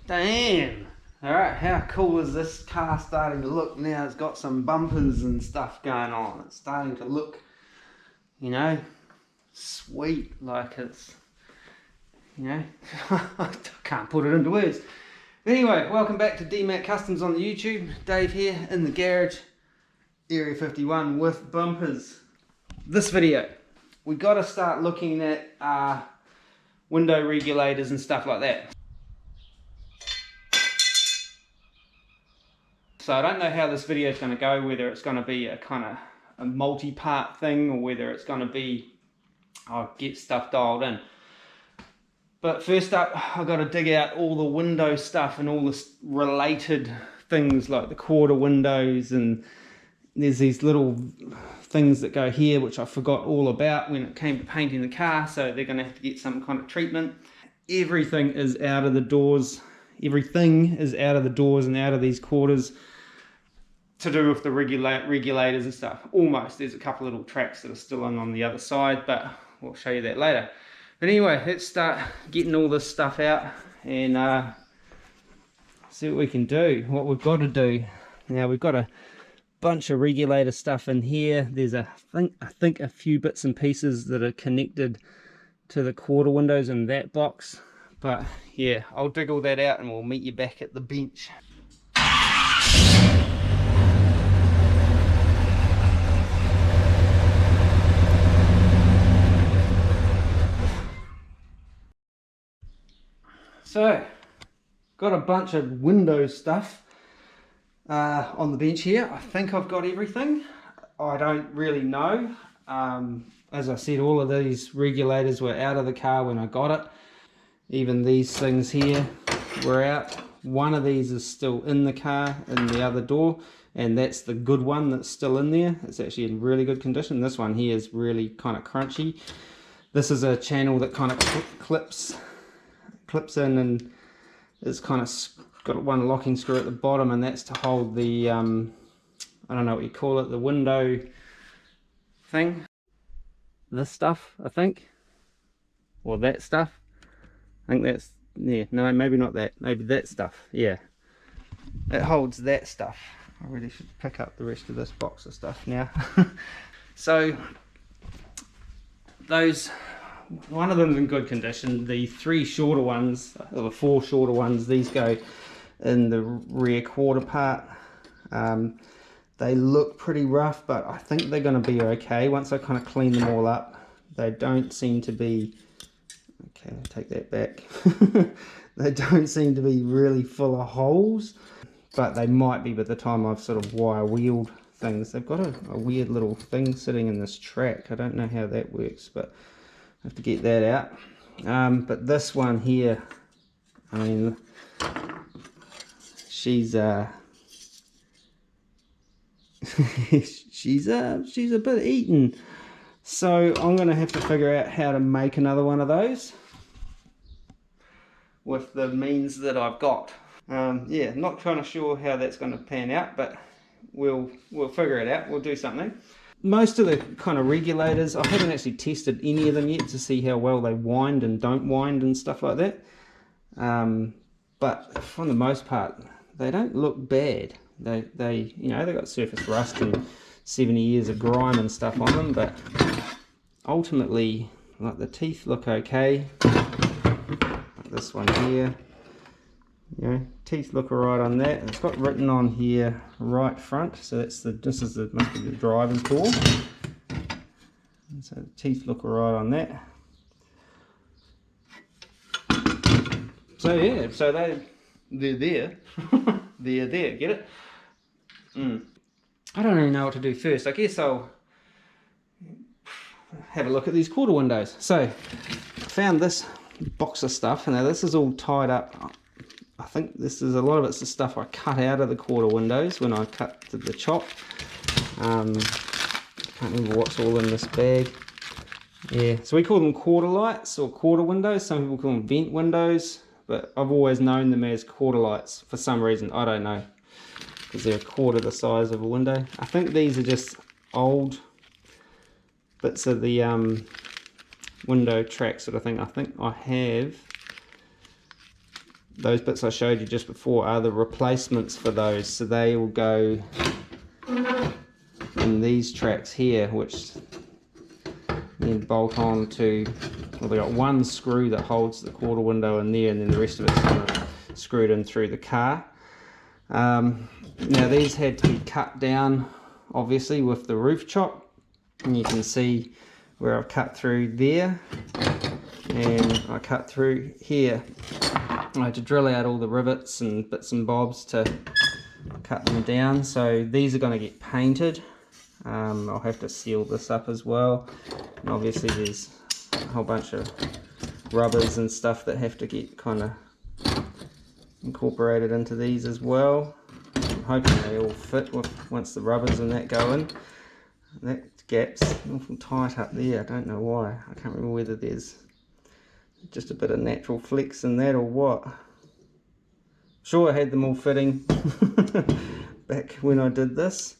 Damn! Alright, how cool is this car starting to look now? It's got some bumpers and stuff going on. It's starting to look, you know, sweet, like it's, you know, I can't put it into words. Anyway, welcome back to DMAC Customs on the YouTube. Dave here in the garage, Area 51 with bumpers. This video, we got to start looking at window regulators and stuff like that. So I don't know how this video is going to go, whether it's going to be a kind of a multi-part thing or whether it's going to be, I'll get stuff dialed in. But first up, I've got to dig out all the window stuff and all the related things like the quarter windows, and there's these little things that go here which I forgot all about when it came to painting the car, so they're going to have to get some kind of treatment. Everything is out of the doors. Everything is out of the doors and out of these quarters to do with the regulators and stuff. Almost. There's a couple little tracks that are still on the other side, but we'll show you that later. But anyway, let's start getting all this stuff out and see what we can do, what we've got to do. Now we've got a bunch of regulator stuff in here. There's I think a few bits and pieces that are connected to the quarter windows in that box. But yeah, I'll dig all that out and we'll meet you back at the bench. So, got a bunch of window stuff on the bench here. I think I've got everything. I don't really know. As I said, all of these regulators were out of the car when I got it. Even these things here were out. One of these is still in the car in the other door, and that's the good one that's still in there. It's actually in really good condition. This one here is really kind of crunchy. This is a channel that kind of clips in, and it's kind of got one locking screw at the bottom, and that's to hold the I don't know what you call it, the window thing. This stuff, I think, or that stuff. I think that's, yeah, no, maybe not that, maybe that stuff, yeah. It holds that stuff. I really should pick up the rest of this box of stuff now. So, those, one of them's in good condition. The three shorter ones, or the four shorter ones, these go in the rear quarter part. They look pretty rough, but I think they're going to be okay once I kind of clean them all up. They don't seem to be, okay, take that back. They don't seem to be really full of holes, but they might be by the time I've sort of wire wheeled things. They've got a weird little thing sitting in this track. I don't know how that works, but I have to get that out. But this one here, I mean, she's she's a bit eaten. So I'm going to have to figure out how to make another one of those with the means that I've got. Yeah, not kind of sure how that's going to pan out, but we'll figure it out. We'll do something. Most of the kind of regulators, I haven't actually tested any of them yet to see how well they wind and don't wind and stuff like that. But for the most part, they don't look bad. They you know, they got surface rust and 70 years of grime and stuff on them, but ultimately, like, the teeth look okay. Like this one here, you know, teeth look alright on that. It's got written on here right front, so this is the, must be the driver's door. And so the teeth look alright on that. So yeah, so they're there. They're there, get it? I don't really know what to do first. I guess I'll have a look at these quarter windows. So I found this box of stuff. Now this is all tied up. I think this is, a lot of it's the stuff I cut out of the quarter windows when I cut the chop. I can't remember what's all in this bag. Yeah, so we call them quarter lights or quarter windows. Some people call them vent windows, but I've always known them as quarter lights for some reason. I don't know, because they're a quarter the size of a window. I think these are just old bits of the window track sort of thing. I think I have those bits I showed you just before are the replacements for those, so they will go in these tracks here, which then bolt on to, well, they got one screw that holds the quarter window in there, and then the rest of it's kind of screwed in through the car. Now these had to be cut down obviously with the roof chop, and you can see where I've cut through there, and I cut through here. I had to drill out all the rivets and bits and bobs to cut them down, so these are going to get painted. I'll have to seal this up as well, and obviously there's a whole bunch of rubbers and stuff that have to get kind of incorporated into these as well. I'm hoping they all fit once the rubbers and that go in. That gap's awful tight up there, I don't know why. I can't remember whether there's just a bit of natural flex in that or what. Sure, I had them all fitting back when I did this.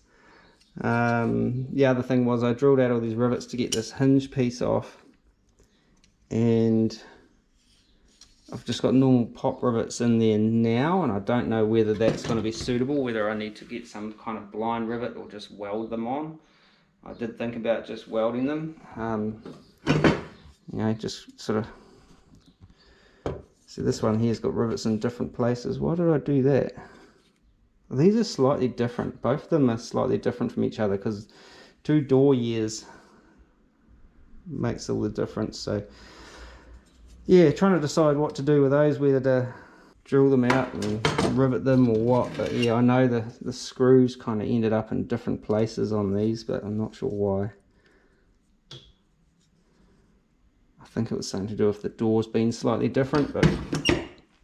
The other thing was I drilled out all these rivets to get this hinge piece off, and I've just got normal pop rivets in there now, and I don't know whether that's going to be suitable, whether I need to get some kind of blind rivet or just weld them on. I did think about just welding them, you know, just sort of. See, this one here's got rivets in different places. Why did I do that? These are slightly different. Both of them are slightly different from each other, because 2 door years makes all the difference. So yeah, trying to decide what to do with those, whether to drill them out and rivet them or what. But yeah, I know the screws kind of ended up in different places on these, but I'm not sure why. I think it was something to do with the doors being slightly different, but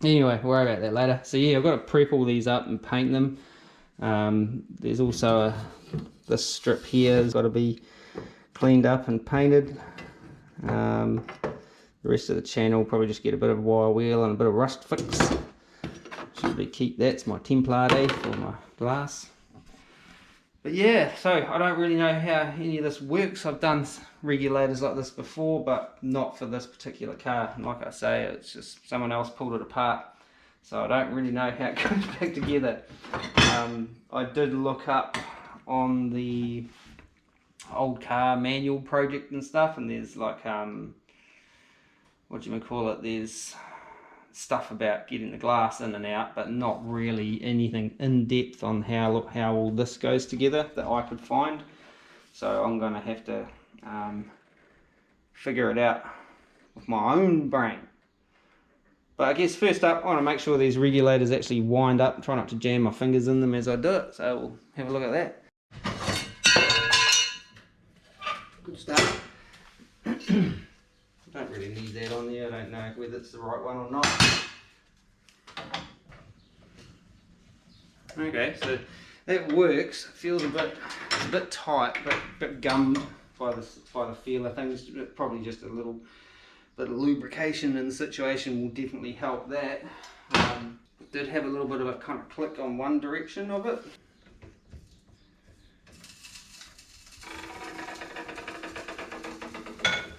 anyway, we'll worry about that later. So yeah, I've got to prep all these up and paint them. There's also this strip here has got to be cleaned up and painted. The rest of the channel probably just get a bit of wire wheel and a bit of rust fix. Should be keep that's my template for my glass. But yeah, so I don't really know how any of this works. I've done regulators like this before, but not for this particular car. And like I say, it's just someone else pulled it apart, so I don't really know how it goes back together. I did look up on the old car manual project and stuff, and there's like what do you call it, there's stuff about getting the glass in and out, but not really anything in depth on how all this goes together that I could find. So I'm going to have to figure it out with my own brain. But I guess first up, I want to make sure these regulators actually wind up. Try not to jam my fingers in them as I do it. So we'll have a look at that. Good start. Don't really need that on there. I don't know whether it's the right one or not. Okay, so that works. It feels it's a bit tight, but a bit gummed by the feel of things. Probably just a little bit of lubrication in the situation will definitely help that. Did have a little bit of a kind of click on one direction of it.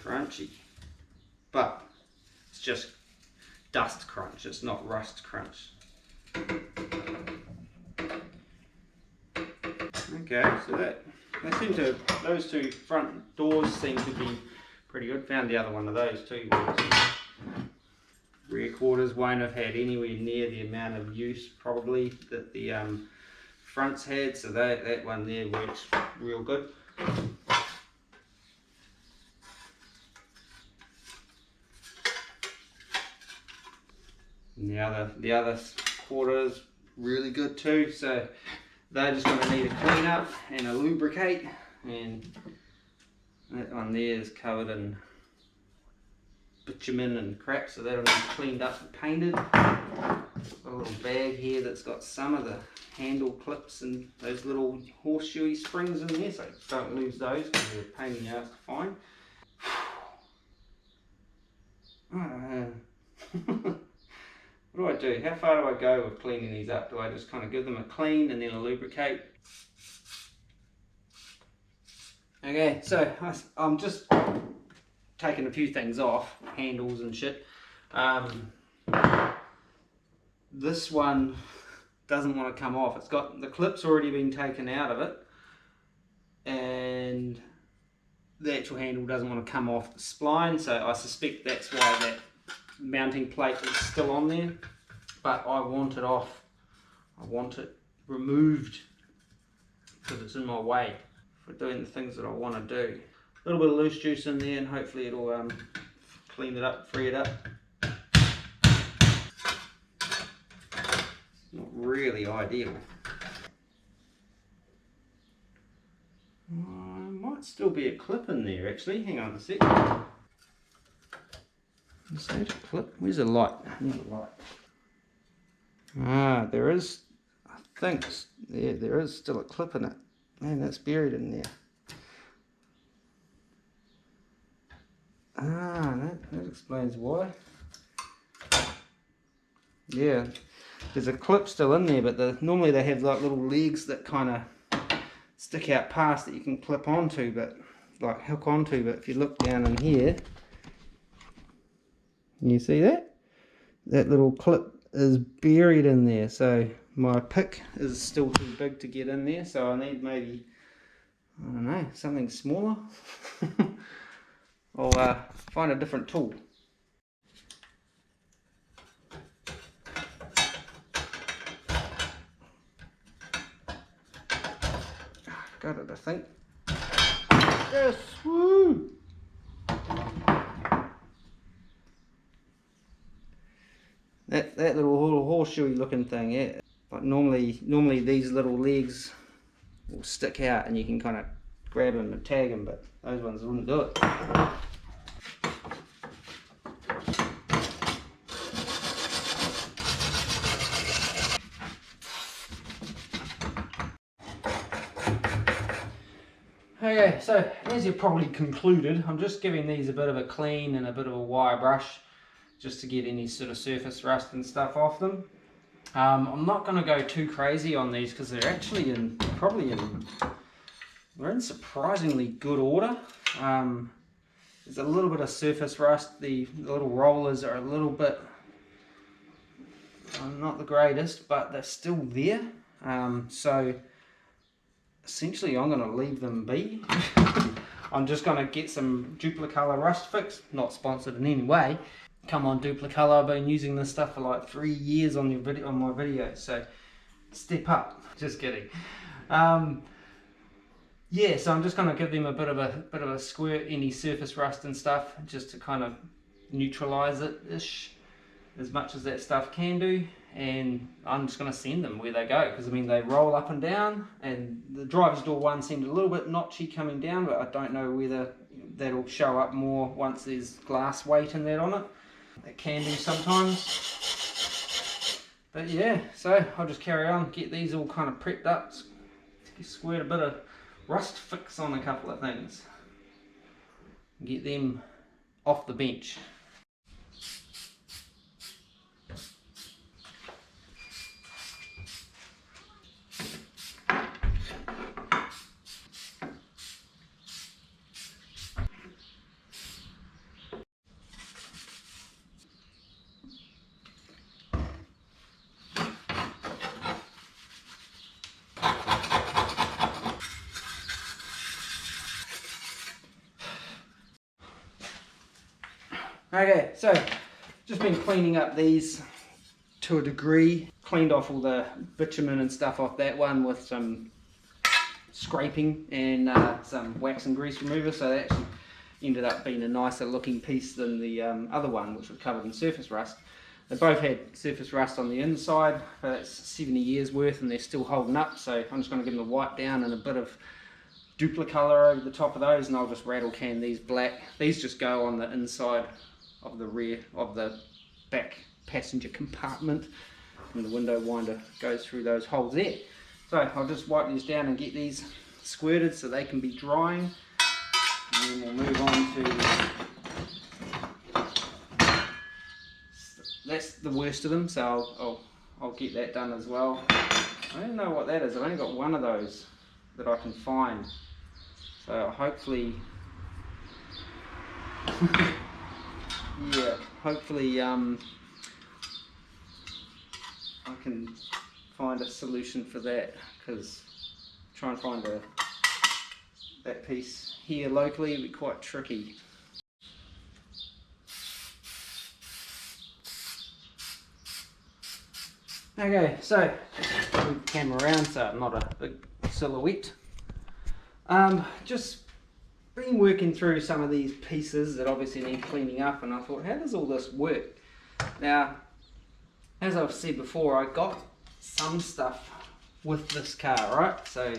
Crunchy. But it's just dust crunch, it's not rust crunch. Okay, so those two front doors seem to be pretty good. Found the other one of those too. Rear quarters won't have had anywhere near the amount of use probably that the fronts had, so that one there works real good. And the other quarters really good too, so they're just going to need a clean up and a lubricate, and that one there is covered in bitumen and crap, so that'll need cleaned up and painted. Got a little bag here that's got some of the handle clips and those little horseshoey springs in there, so don't lose those because they're a pain in the ass to find. What do I do? How far do I go with cleaning these up? Do I just kind of give them a clean and then a lubricate? Okay, so I'm just taking a few things off, handles and shit. this one doesn't want to come off. It's got the clips already been taken out of it, and the actual handle doesn't want to come off the spline, so I suspect that's why that mounting plate is still on there. But I want it off. I want it removed because it's in my way for doing the things that I want to do. A little bit of loose juice in there and hopefully it'll clean it up, free it up. Not really ideal. Might still be a clip in there actually. Hang on a sec. Is that a clip? Where's the light? There's a light. Ah, there is. I think there is still a clip in it. Man, that's buried in there. Ah, that explains why. Yeah, there's a clip still in there, but normally they have like little legs that kind of stick out past that you can clip onto, but like hook onto. But if you look down in here, you see that? That little clip is buried in there, so my pick is still too big to get in there, so I need maybe, I don't know, something smaller. I'll find a different tool. Got it, I think. Yes, woo! That little horseshoey looking thing, yeah. Like normally these little legs will stick out and you can kind of grab them and tag them, but those ones wouldn't do it. Okay, so as you've probably concluded, I'm just giving these a bit of a clean and a bit of a wire brush just to get any sort of surface rust and stuff off them. I'm not going to go too crazy on these because they're actually they're in surprisingly good order. There's a little bit of surface rust. The little rollers are a little bit not the greatest, but they're still there. So essentially I'm going to leave them be. I'm just going to get some Duplicolor rust fix, not sponsored in any way. Come on Duplicolor, I've been using this stuff for like 3 years on my videos, so step up. Just kidding. Yeah, so I'm just going to give them a bit of a squirt, any surface rust and stuff, just to kind of neutralize it ish as much as that stuff can do. And I'm just going to send them where they go, because I mean they roll up and down, and the driver's door one seemed a little bit notchy coming down, but I don't know whether that'll show up more once there's glass weight and that on it. It can do sometimes, but yeah, so I'll just carry on, get these all kind of prepped up, squirt a bit of rust fix on a couple of things, get them off the bench. Okay, so just been cleaning up these to a degree. Cleaned off all the bitumen and stuff off that one with some scraping and some wax and grease remover, so that actually ended up being a nicer looking piece than the other one, which was covered in surface rust. They both had surface rust on the inside, but that's 70 years worth and they're still holding up, so I'm just going to give them a wipe down and a bit of Duplicolor over the top of those, and I'll just rattle can these black. These just go on the inside of the rear of the back passenger compartment, and the window winder goes through those holes there. So I'll just wipe these down and get these squirted so they can be drying, and then we'll move on to, that's the worst of them, so I'll get that done as well. I don't know what that is. I've only got one of those that I can find, so hopefully yeah, hopefully I can find a solution for that, because trying to find that piece here locally would be quite tricky. Okay, so move the camera around so I'm not a big silhouette. Just been working through some of these pieces that obviously need cleaning up, and I thought, how does all this work? Now, as I've said before, I got some stuff with this car, right? So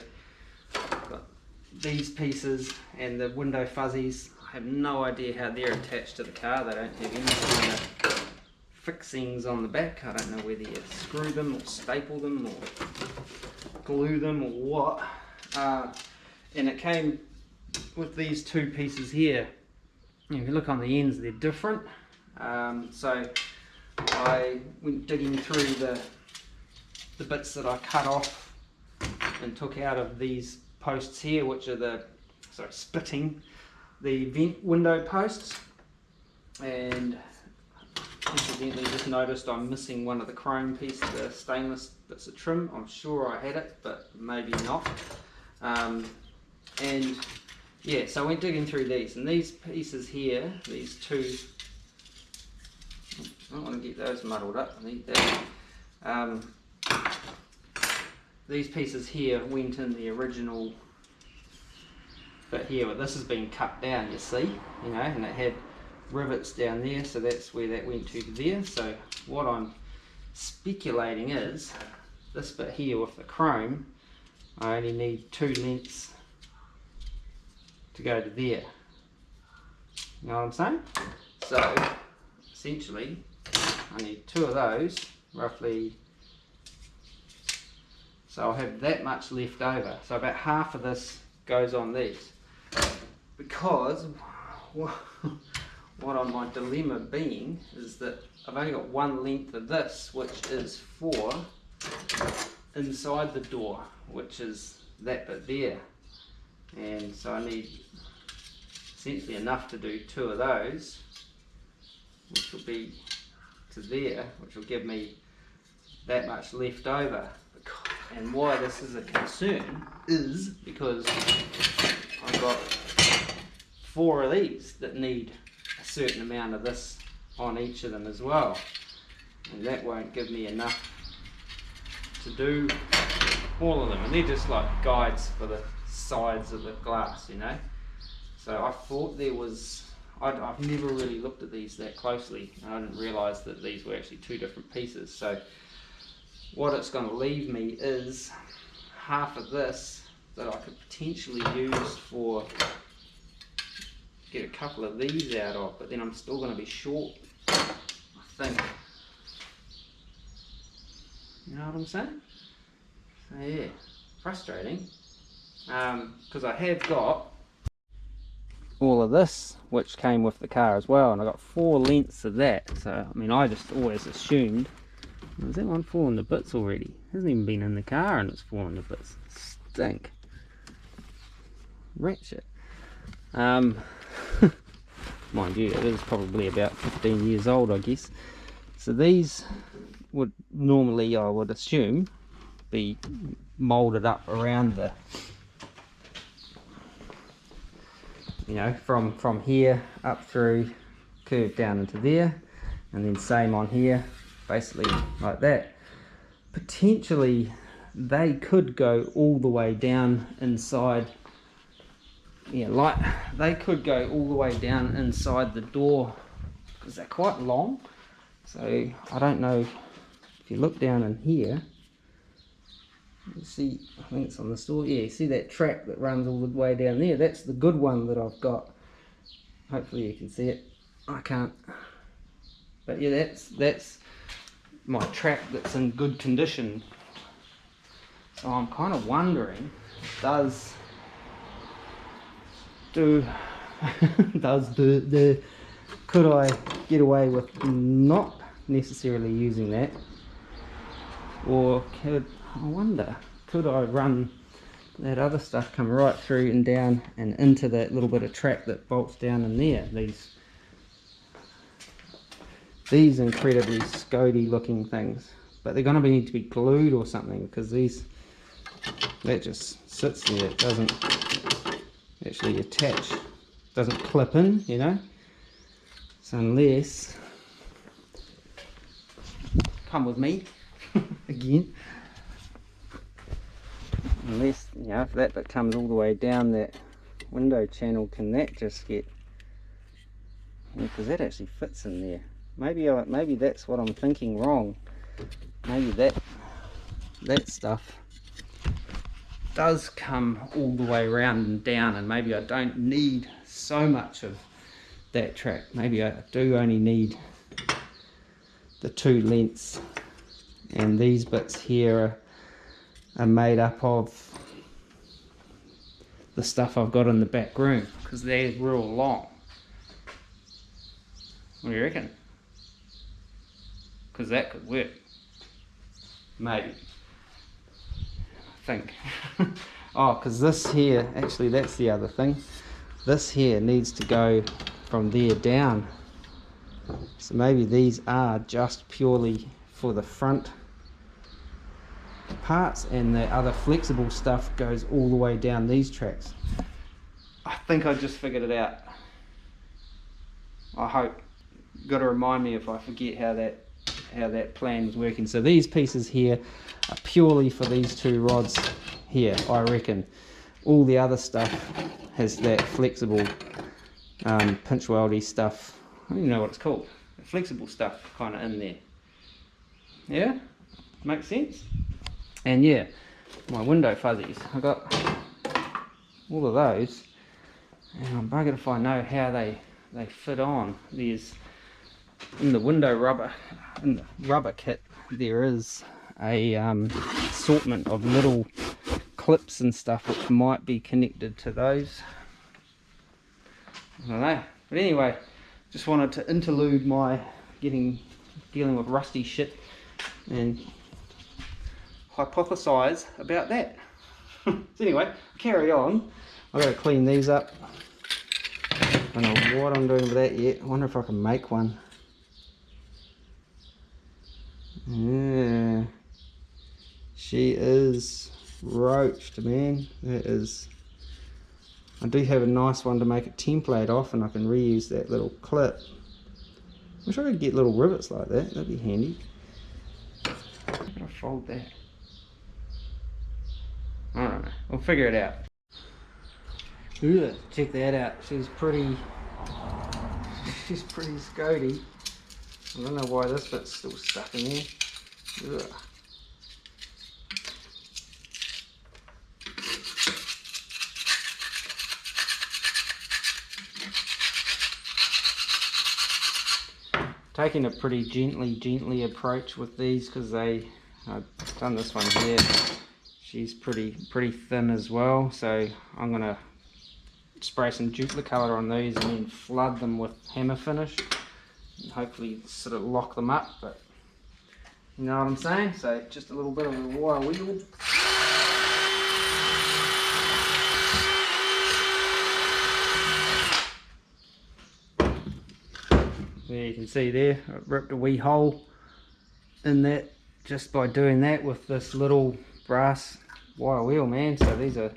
I've got these pieces and the window fuzzies. I have no idea how they're attached to the car. They don't have any kind of fixings on the back. I don't know whether you screw them or staple them or glue them or what. And it came with these two pieces here. If you look on the ends, they're different. So I went digging through the bits that I cut off and took out of these posts here, which are the vent window posts. And incidentally, just noticed I'm missing one of the chrome pieces, the stainless bits of trim. I'm sure I had it, but maybe not. And yeah, so I went digging through these, and these pieces here, these two, I don't want to get those muddled up, I need that. These pieces here went in the original bit here, but this has been cut down, you see, you know, and it had rivets down there, so that's where that went to there. So what I'm speculating is this bit here with the chrome, I only need 2 lengths to go to there. You know what I'm saying? So essentially I need 2 of those, roughly, so I'll have that much left over. So about half of this goes on these, because what on my dilemma being is that I've only got 1 length of this, which is for inside the door, which is that bit there, and so I need essentially enough to do 2 of those, which will be to there, which will give me that much left over. And why this is a concern is because I've got 4 of these that need a certain amount of this on each of them as well, and that won't give me enough to do all of them, and they're just like guides for the sides of the glass, you know. So I thought there was, I've never really looked at these that closely, and I didn't realise that these were actually 2 different pieces. So what it's going to leave me is half of this that I could potentially use for, get a couple of these out of, but then I'm still going to be short, I think. You know what I'm saying? So yeah, frustrating, because I have got all of this which came with the car as well, and I got 4 lengths of that. So I mean, I just always assumed, is that one falling to bits already? It hasn't even been in the car and it's falling to bits. Stink. Ratchet. Mind you, it is probably about 15 years old, I guess. So these would normally, I would assume, be moulded up around the, you know, from here up through, curved down into there, and then same on here, basically like that. Potentially they could go all the way down inside, yeah, like they could go all the way down inside the door, because they're quite long. So I don't know, if you look down in here, you see, I think it's on the store, yeah, you see that track that runs all the way down there? That's the good one that I've got. Hopefully you can see it. I can't, but yeah, that's my track that's in good condition. So I'm kind of wondering, could I get away with not necessarily using that, or could I run that other stuff, come right through and down and into that little bit of track that bolts down in there? These incredibly Scody looking things, but they're going to need to be glued or something, because that just sits there. It doesn't actually attach, doesn't clip in, you know. So unless, come with me again, unless, you know, if that bit comes all the way down that window channel, can that just get, because that actually fits in there. Maybe that's what I'm thinking wrong. Maybe that stuff does come all the way around and down, and maybe I don't need so much of that track. Maybe I do only need the 2 lengths, and these bits here are made up of the stuff I've got in the back room, because they're real long. What do you reckon? Because that could work. Maybe. I think. Oh, because this here, actually that's the other thing. This here needs to go from there down. So maybe these are just purely for the front parts, and the other flexible stuff goes all the way down these tracks. I think I just figured it out. I hope. Got to remind me if I forget how that plan is working. So these pieces here are purely for these 2 rods here, I reckon. All the other stuff has that flexible pinch weldy stuff. I don't even know what it's called. The flexible stuff kind of in there. Yeah, makes sense. And yeah, my window fuzzies, I got all of those, and I'm buggered if I know how they fit on. There's, in the window rubber, in the rubber kit, there is a assortment of little clips and stuff which might be connected to those. I don't know, but anyway, just wanted to interlude my dealing with rusty shit and hypothesize about that. So anyway, carry on. I've got to clean these up. I don't know what I'm doing with that yet. I wonder if I can make one. Yeah, she is roached, man. That is. I do have a nice one to make a template off, and I can reuse that little clip. Wish I could get little rivets like that. That'd be handy. I'm gonna fold that. I don't know. We'll figure it out. Ooh, check that out. She's pretty scody. I don't know why this bit's still stuck in there. Ugh. Taking a pretty gently approach with these, because I've done this one here. She's pretty thin as well, so I'm gonna spray some Duplicolour on these and then flood them with hammer finish and hopefully sort of lock them up. But you know what I'm saying? So just a little bit of a wire wheel. There you can see there, I ripped a wee hole in that just by doing that with this little brass wire wheel, man. So these are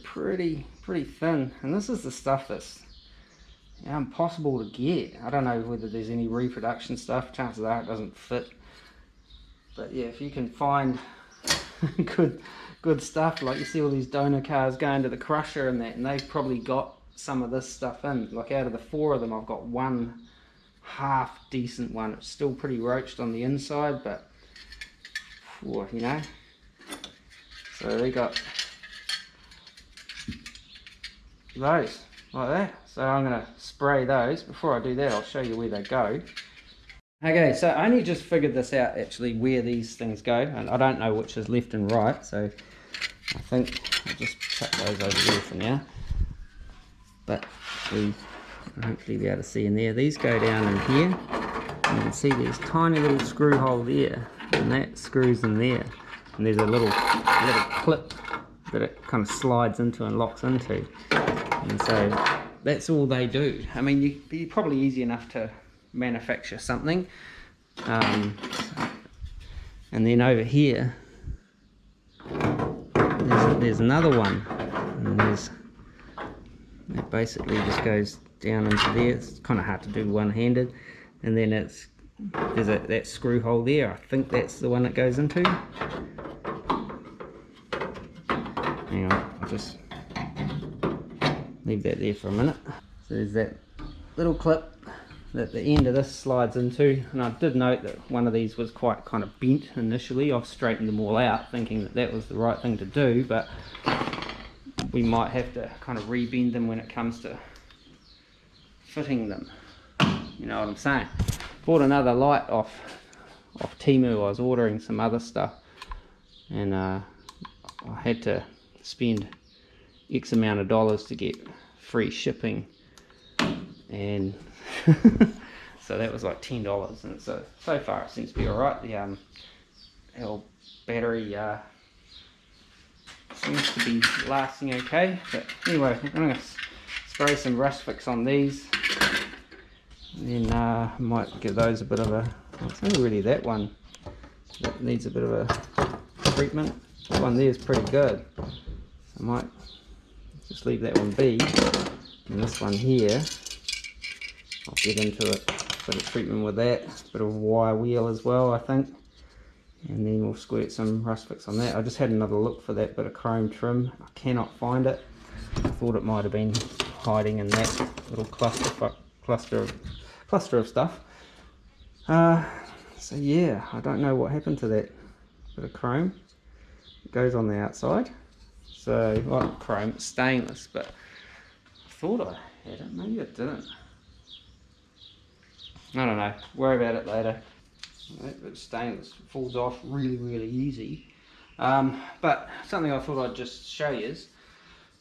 pretty thin, and this is the stuff that's impossible to get. I don't know whether there's any reproduction stuff. Chances are it doesn't fit. But yeah, if you can find good stuff, like you see all these donor cars going to the crusher and that, and they've probably got some of this stuff in. Like out of the 4 of them, I've got one half decent one. It's still pretty roached on the inside, but you know. So they got those like that. So I'm going to spray those. Before I do that, I'll show you where they go. Okay, so I only just figured this out actually, where these things go, and I don't know which is left and right, so I think I'll just chuck those over there for now. But we hopefully be able to see in there. These go down in here, and you can see there's a tiny little screw hole there, and that screws in there, and there's a little clip that it kind of slides into and locks into, and so that's all they do. I mean, you'd be probably easy enough to manufacture something. And then over here, there's another one, and it basically just goes down into there. It's kind of hard to do one-handed, and then there's that screw hole there. I think that's the one it goes into. Hang on, I'll just leave that there for a minute. So there's that little clip that the end of this slides into, and I did note that one of these was quite kind of bent initially. I've straightened them all out thinking that that was the right thing to do, but we might have to kind of rebend them when it comes to fitting them. You know what I'm saying? Bought another light off Temu. I was ordering some other stuff, and I had to spend X amount of dollars to get free shipping, and so that was like $10, and so far it seems to be alright. The our battery seems to be lasting okay, but anyway, I'm going to spray some rust fix on these, and then I might give those a bit of a, it's only really that one that needs a bit of a treatment. This one there is pretty good, so I might just leave that one be, and this one here I'll get into it, a bit of treatment with that, a bit of a wire wheel as well I think, and then we'll squirt some rust fix on that. I just had another look for that bit of chrome trim. I cannot find it. I thought it might have been hiding in that little cluster of stuff. So yeah, I don't know what happened to that bit of chrome. It goes on the outside. So, well, chrome, it's stainless, but I thought I had it. Maybe I didn't. I don't know. Worry about it later. That bit stainless falls off really easy. But something I thought I'd just show you is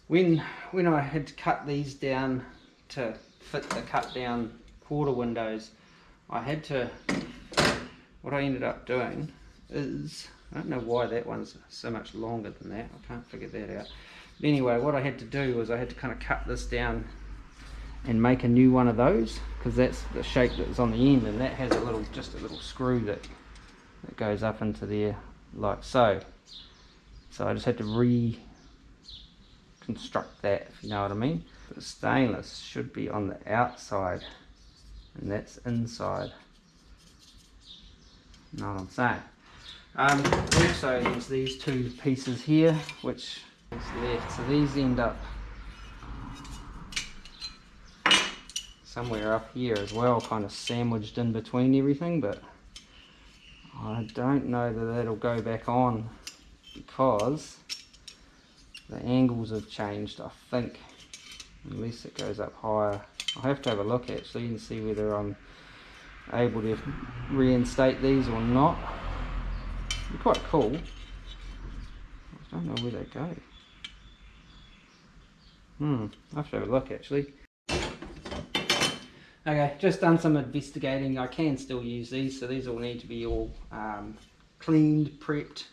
when I had to cut these down to fit the cut down quarter windows, I had to, what I ended up doing is, I don't know why that one's so much longer than that, I can't figure that out. But anyway, what I had to do was I had to kind of cut this down and make a new one of those, because that's the shape that's on the end, and that has just a little screw that goes up into there like so. So I just had to reconstruct that, if you know what I mean. The stainless should be on the outside, and that's inside. You know what I'm saying? Also, there's these two pieces here, which is left. So these end up somewhere up here as well, kind of sandwiched in between everything, but I don't know that that'll go back on because the angles have changed, I think, unless it goes up higher. I'll have to have a look actually and see whether I'm able to reinstate these or not. They're quite cool. I don't know where they go. I'll have to have a look actually. Okay, just done some investigating. I can still use these, so these all need to be all cleaned, prepped,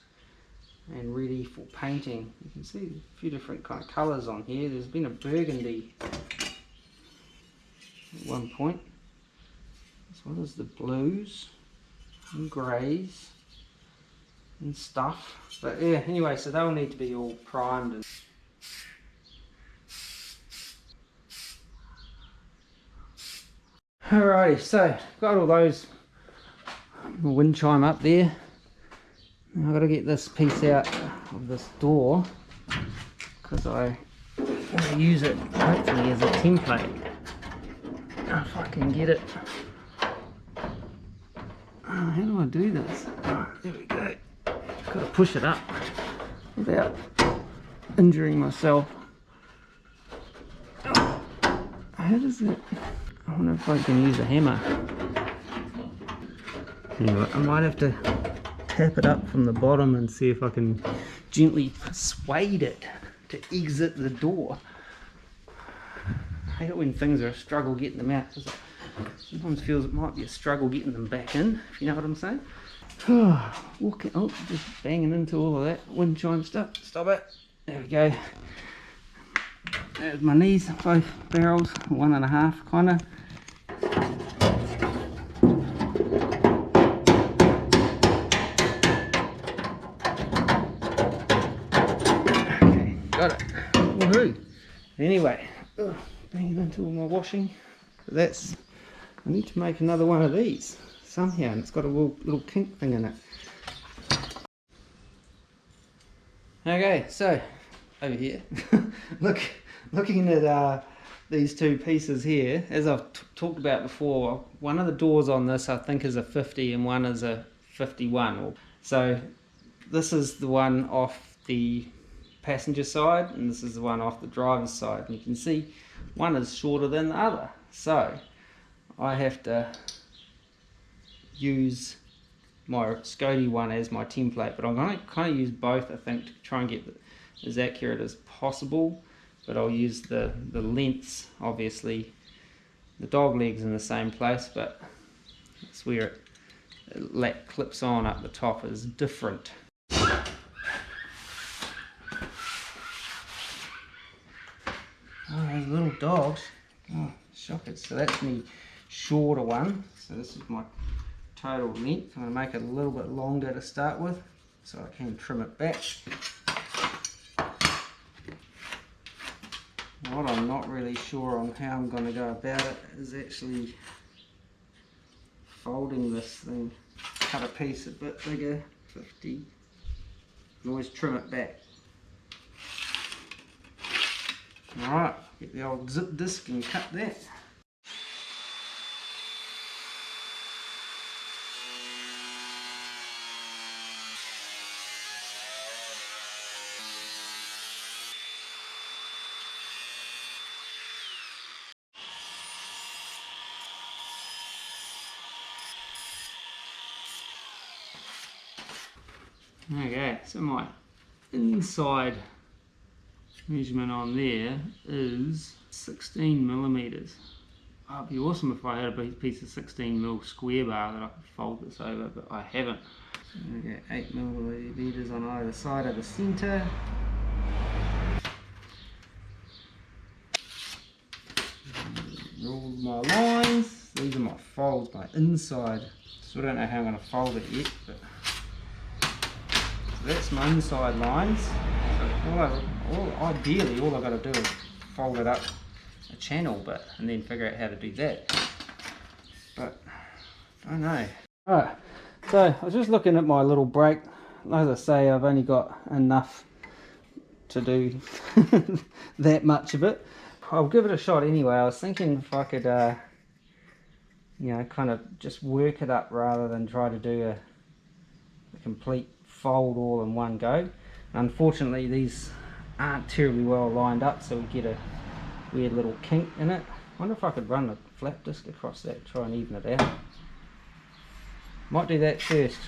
and ready for painting. You can see a few different kind of colours on here. There's been a burgundy at one point. This one is the blues and greys and stuff. But yeah, anyway, so they'll need to be all primed and alrighty, so got all those wind chime up there. Now I've got to get this piece out of this door because I want to use it hopefully as a template. If I can get it. How do I do this? There we go. Got to push it up without injuring myself. How does it? I wonder if I can use a hammer. Anyway, I might have to tap it up from the bottom and see if I can gently persuade it to exit the door. I hate it when things are a struggle getting them out, because it sometimes feels it might be a struggle getting them back in, if you know what I'm saying. Walking, oh, just banging into all of that wind chime stuff. Stop it. There we go. There's my knees, both barrels, 1.5 kind of. got it. Woohoo! Anyway, bringing it into my washing. That's, I need to make another one of these somehow, and it's got a little kink thing in it. Okay, so over here, looking at these two pieces here, as I've talked about before, one of the doors on this I think is a 50 and one is a 51. So this is the one off the passenger side and this is the one off the driver's side, and you can see one is shorter than the other, so I have to use my Scody one as my template, but I'm going to kind of use both, I think, to try and get as accurate as possible. But I'll use the lengths, obviously the dog legs in the same place, but that's where it clips on up the top is different. Oh, those little dogs, oh shocking. So that's my shorter one, so this is my total length. I'm going to make it a little bit longer to start with so I can trim it back. What I'm not really sure on how I'm going to go about it is actually folding this thing. Cut a piece a bit bigger, 50. You can always trim it back. Alright, get the old zip disc and cut that. Okay, so my inside measurement on there is 16 millimeters. Oh, it'd be awesome if I had a piece of 16 mil square bar that I could fold this over, but I haven't. Okay, 8 millimeters on either side of the center. Roll my lines. These are my folds, my inside. So I don't know how I'm going to fold it yet, but so that's my inside lines. So ideally, all I've got to do is fold it up a channel, and then figure out how to do that. But I don't know. Alright, so I was just looking at my little break. As I say, I've only got enough to do that much of it. I'll give it a shot anyway. I was thinking if I could, you know, kind of just work it up rather than try to do a complete fold all in one go. Unfortunately, these aren't terribly well lined up, so we get a weird little kink in it. I wonder if I could run a flat disc across that, try and even it out. Might do that first.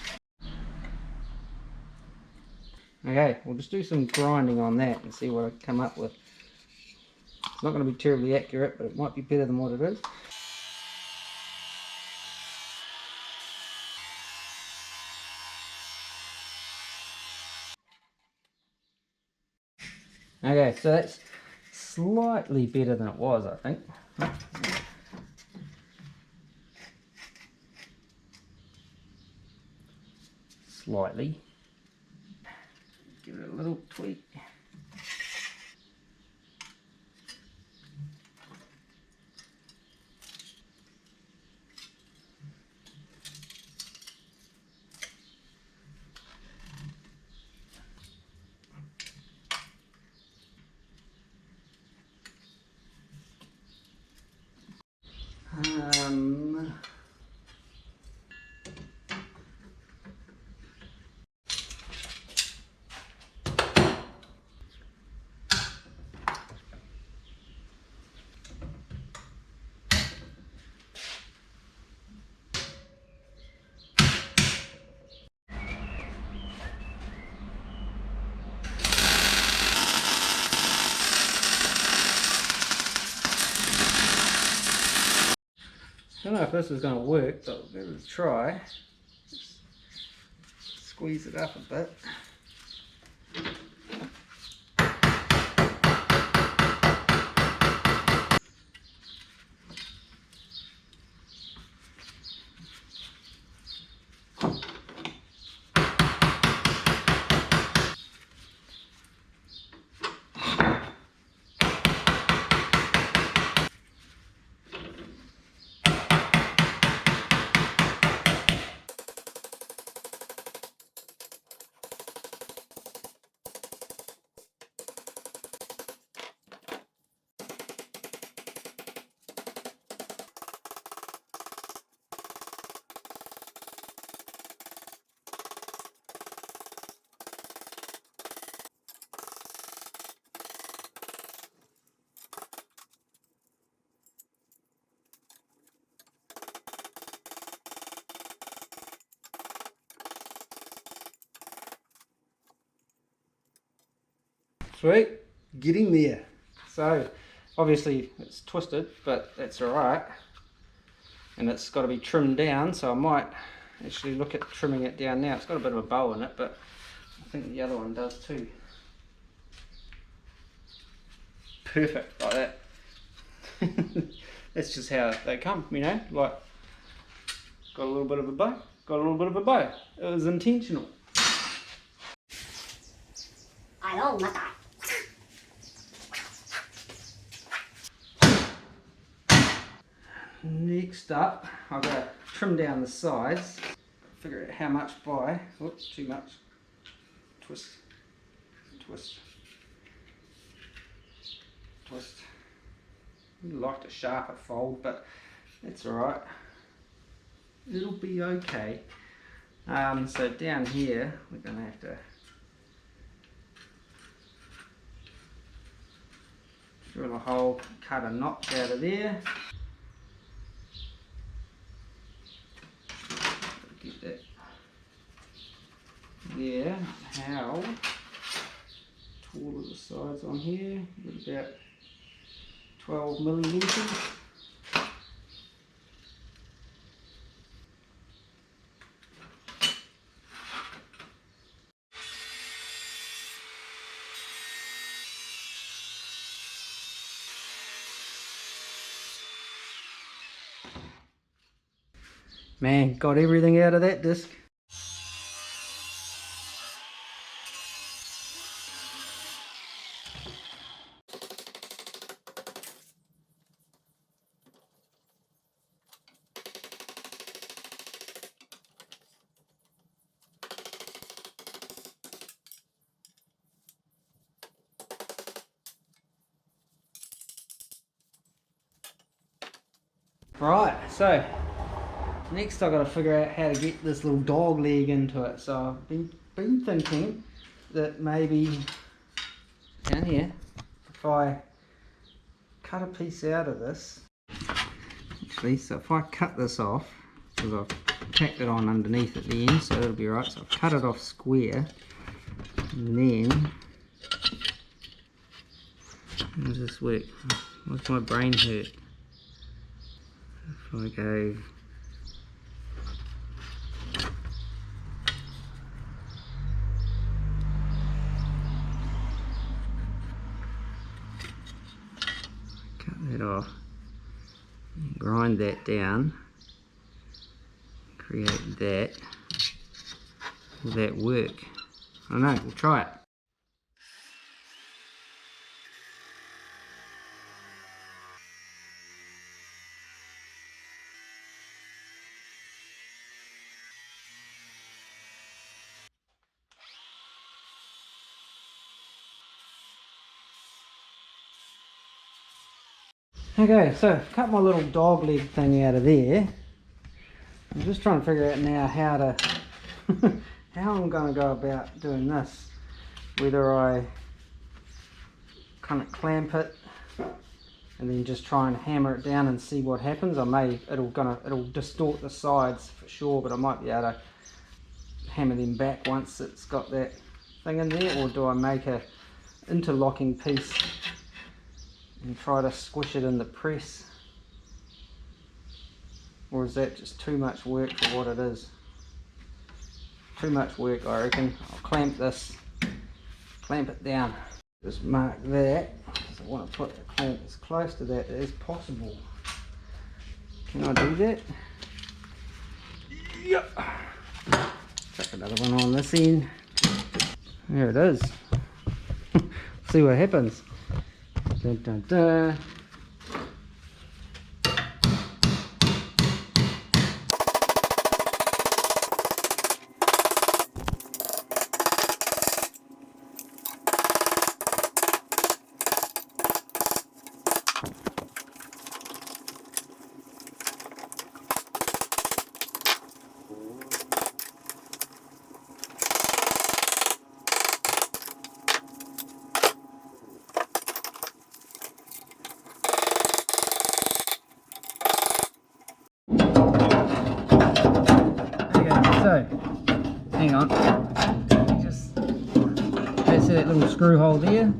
Okay, we'll just do some grinding on that and see what I come up with. It's not going to be terribly accurate, but it might be better than what it is. Okay, so that's slightly better than it was, I think. Slightly. Give it a little tweak. I don't know if this is going to work, but we'll give it a try. Just squeeze it up a bit. Sweet, getting there. So obviously it's twisted, but that's alright. And it's got to be trimmed down, so I might actually look at trimming it down now. It's got a bit of a bow in it, but I think the other one does too. Perfect, like that. That's just how they come, you know, like, got a little bit of a bow, got a little bit of a bow. It was intentional. Next up, I've got to trim down the sides, figure out how much by, whoops, too much, twist, twist, twist. I'd like a sharper fold, but that's alright, it'll be okay. So down here, we're going to have to drill a hole, cut a notch out of there. Get that there. How tall are the sides on here? About 12 millimeters. Man, got everything out of that disc. Right, so next I've got to figure out how to get this little dog leg into it. So I've been thinking that maybe down here, if I cut a piece out of this, actually, so if I cut this off, because I've tacked it on underneath at the end, so it'll be right. So I've cut it off square, and then, how does this work? What's my brain hurt? If I go cut that off, grind that down, create that. Will that work? I don't know, we'll try it. Okay, so I've cut my little dog leg thing out of there. I'm just trying to figure out now how to how I'm going to go about doing this. Whether I kind of clamp it and then just try and hammer it down and see what happens. It'll distort the sides for sure, but I might be able to hammer them back once it's got that thing in there. Or do I make a interlocking piece and try to squish it in the press? Or is that just too much work for what it is? Too much work, I reckon. I'll clamp this, clamp it down. Just mark that, because I want to put the clamp as close to that as possible. Can I do that? Yep. Chuck another one on this end. There it is. See what happens. Dun, dun, dun. So, hang on, just, see that little screw hole there,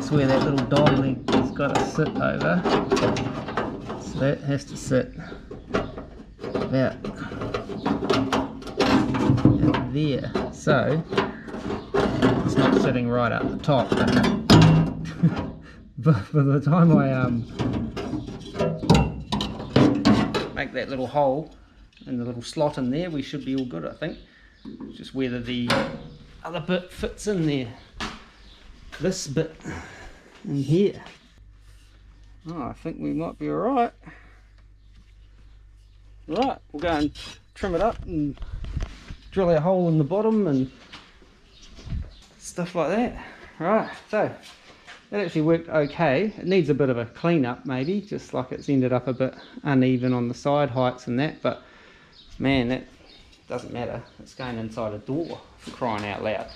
that's where that little dog leg has got to sit over. So that has to sit about there. So it's not sitting right up the top. But by the time I make that little hole and the little slot in there, we should be all good, I think. Just whether the other bit fits in there. This bit in here. Oh, I think we might be alright. Right, we'll go and trim it up and drill a hole in the bottom and stuff like that. Right, so that actually worked okay. It needs a bit of a clean up maybe, just like it's ended up a bit uneven on the side heights and that, but man, that doesn't matter. It's going inside a door, for crying out loud.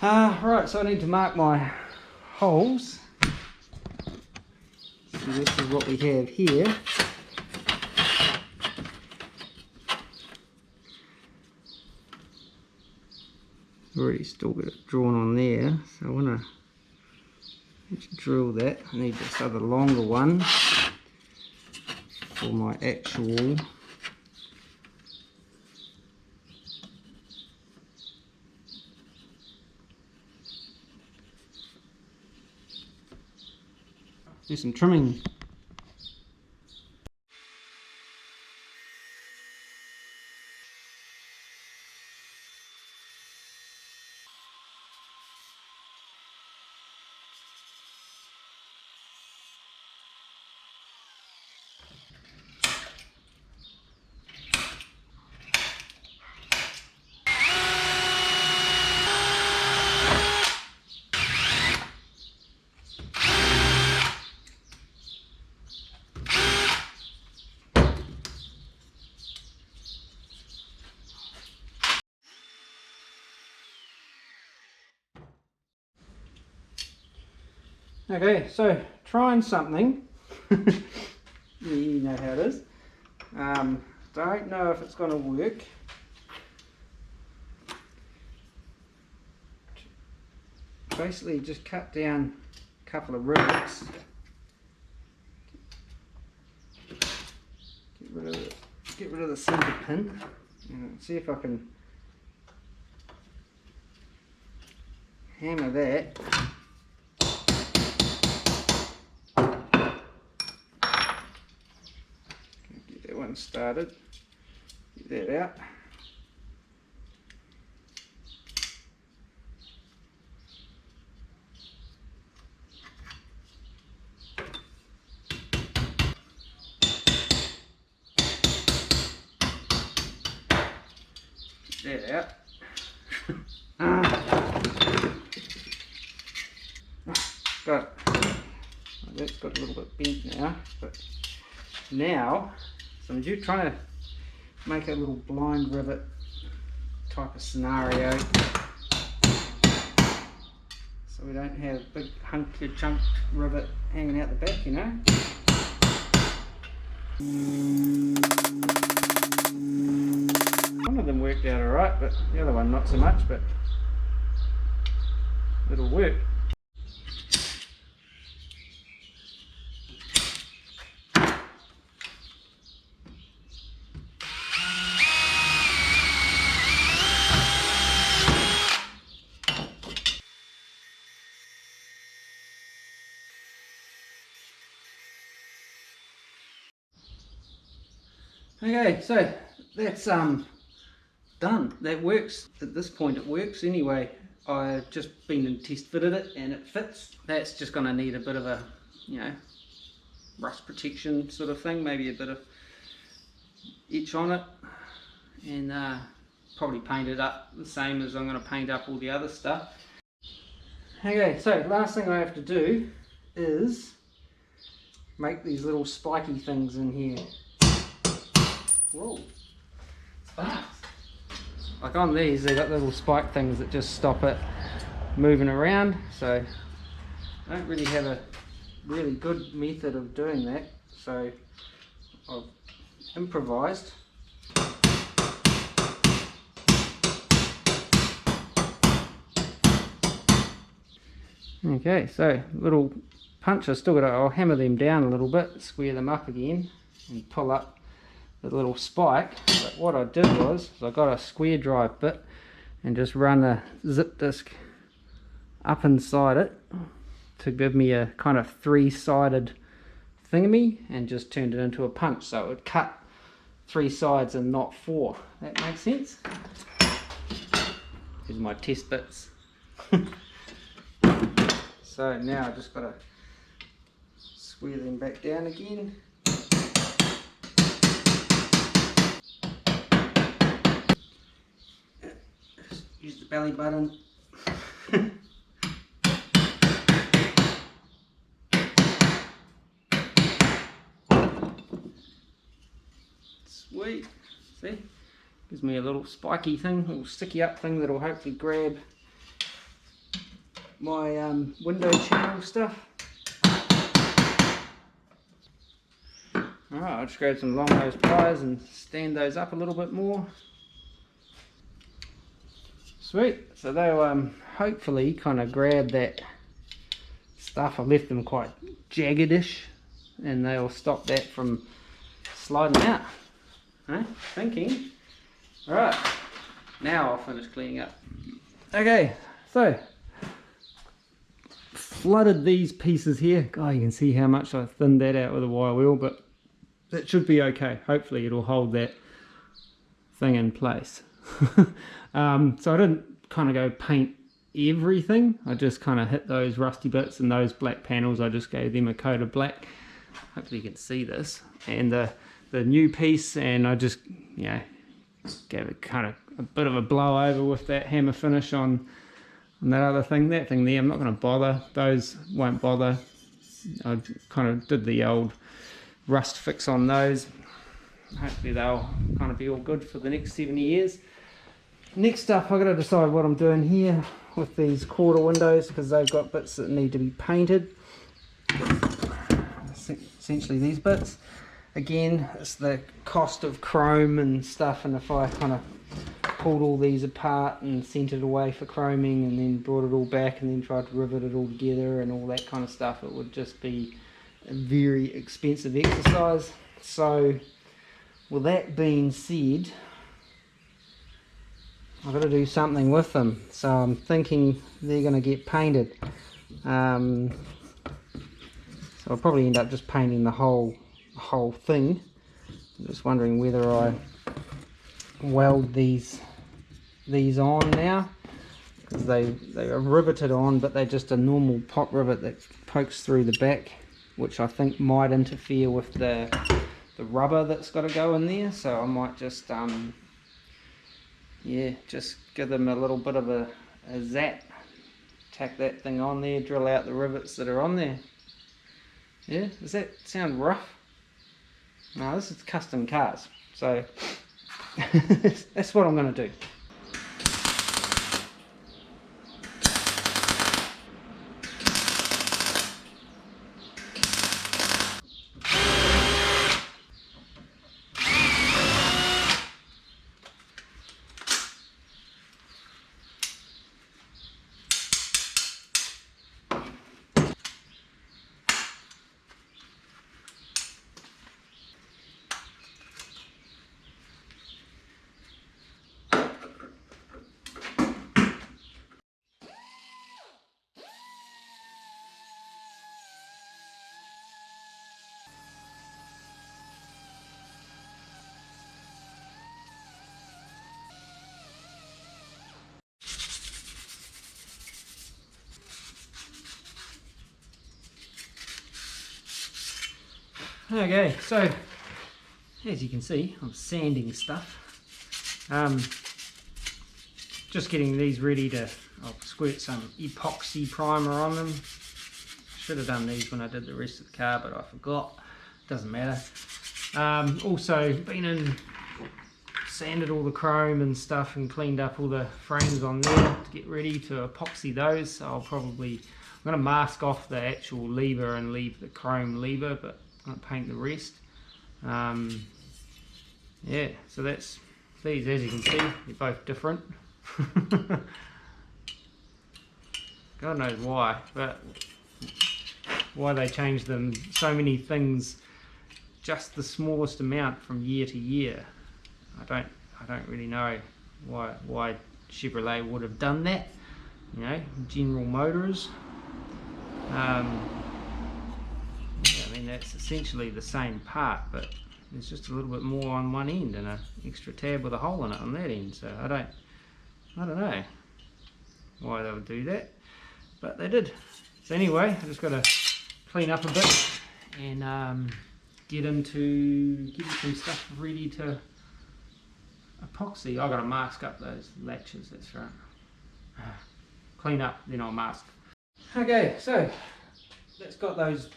Right, so I need to mark my holes. So this is what we have here. Already still got it drawn on there, so I want to drill that. I need this other longer one for my actual do some trimming. Okay, so trying something. You know how it is. Don't know if it's going to work. Basically just cut down a couple of rivets. Get rid of the center pin and see if I can hammer that. Get that one started. Get that out. That out. Got that's got a little bit bent now, but now so I'm just trying to make a little blind rivet type of scenario, so we don't have a big hunky chunk rivet hanging out the back, you know. One of them worked out alright, but the other one not so much, but it'll work. Okay, so that's done. That works. At this point it works anyway. I've just been and test fitted it and it fits. That's just going to need a bit of a, you know, rust protection sort of thing, maybe a bit of etch on it, and probably paint it up the same as I'm going to paint up all the other stuff. Okay, so last thing I have to do is make these little spiky things in here. Whoa, it's fast. Like on these, they've got little spike things that just stop it moving around, so I don't really have a really good method of doing that, so I've improvised. Okay, so little punch, I'll hammer them down a little bit, square them up again and pull up the little spike. But what I did was I got a square drive bit and just run a zip disc up inside it to give me a kind of three-sided thingamy, and just turned it into a punch, so it would cut 3 sides and not 4. That makes sense? Here's my test bits. So now I just got to square them back down again. Just use the belly button. Sweet. See? Gives me a little spiky thing, a little sticky up thing that'll hopefully grab my window channel stuff. Alright, I'll just grab some long nose pliers and stand those up a little bit more. Sweet. So they'll hopefully kind of grab that stuff. I've left them quite jaggedish, and they'll stop that from sliding out. Thinking. Alright, now I'll finish cleaning up. Okay, so flooded these pieces here. God, you can see how much I thinned that out with a wire wheel, but that should be okay. Hopefully it'll hold that thing in place. So I didn't kind of go paint everything. I just kind of hit those rusty bits, and those black panels I just gave them a coat of black. Hopefully you can see this. And the new piece, and I just, you know, gave it kind of a bit of a blow over with that hammer finish on that other thing. That thing there, I'm not going to bother. Those won't bother. I kind of did the old rust fix on those. Hopefully they'll kind of be all good for the next 7 years. Next up, I've got to decide what I'm doing here with these quarter windows, because they've got bits that need to be painted. Essentially these bits. Again, it's the cost of chrome and stuff, and if I kind of pulled all these apart and sent it away for chroming and then brought it all back and then tried to rivet it all together and all that kind of stuff, it would just be a very expensive exercise. So with that being said, I've got to do something with them. So I'm thinking they're going to get painted. So I'll probably end up just painting the whole thing. I'm just wondering whether I weld these on now, because they are riveted on, but they're just a normal pop rivet that pokes through the back, which I think might interfere with the rubber that's got to go in there. So I might just yeah, just give them a little bit of a zap, tack that thing on there, drill out the rivets that are on there. Yeah, does that sound rough? No, this is custom cars, so that's what I'm going to do. Okay, so as you can see, I'm sanding stuff. Just getting these ready to, I'll squirt some epoxy primer on them. Should have done these when I did the rest of the car, but I forgot. Doesn't matter. Also been in, sanded all the chrome and stuff and cleaned up all the frames on there to get ready to epoxy those. So I'm going to mask off the actual lever and leave the chrome lever, but I'm going to paint the rest. Yeah, so that's these. As you can see, they're both different. God knows why, but why they change them so many things just the smallest amount from year to year. I don't really know why Chevrolet would have done that. You know, General Motors. Yeah, I mean that's essentially the same part, but there's just a little bit more on one end and an extra tab with a hole in it on that end. So I don't know why they would do that, but they did. So anyway, I just got to clean up a bit and get some stuff ready to epoxy. I got to mask up those latches. That's right. Clean up, then I'll mask. Okay, so that's got those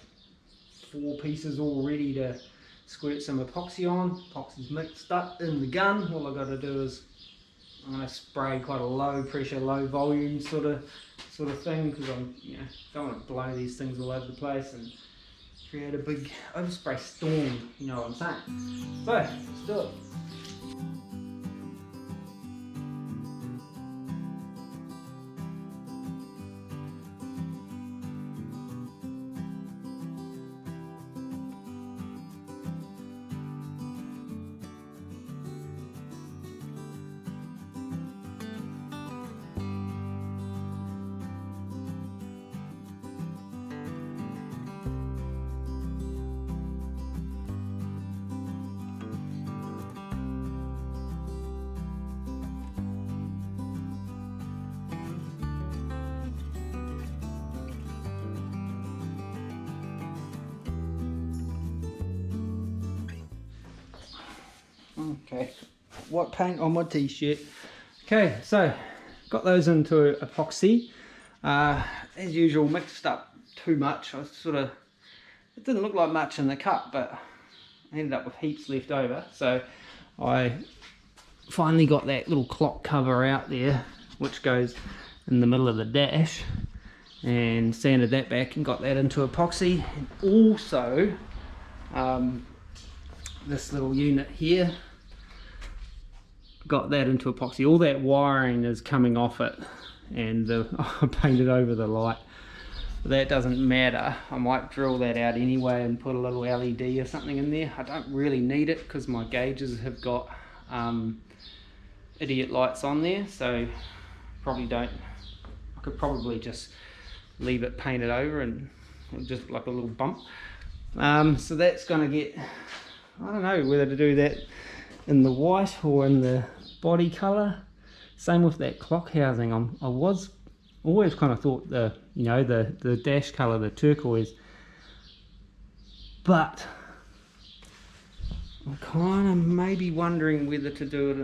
4 pieces all ready to squirt some epoxy on. Epoxy's mixed up in the gun. All I've got to do is I'm going to spray quite a low pressure, low volume sort of thing, because I'm don't want to blow these things all over the place and create a big overspray storm. You know what I'm saying? So let's do it. Okay, white paint on my t-shirt. Okay, so got those into epoxy. As usual, mixed up too much. It didn't look like much in the cup, but I ended up with heaps left over. So I finally got that little clock cover out there, which goes in the middle of the dash, and sanded that back and got that into epoxy. And also this little unit here, got that into epoxy. All that wiring is coming off it, and I painted over the light, but that doesn't matter. I might drill that out anyway and put a little LED or something in there. I don't really need it because my gauges have got idiot lights on there, so probably don't. I could probably just leave it painted over and just like a little bump. So that's gonna get, I don't know whether to do that in the white or in the body color. Same with that clock housing. I was always kind of thought the dash color, the turquoise, but I'm kind of maybe wondering whether to do it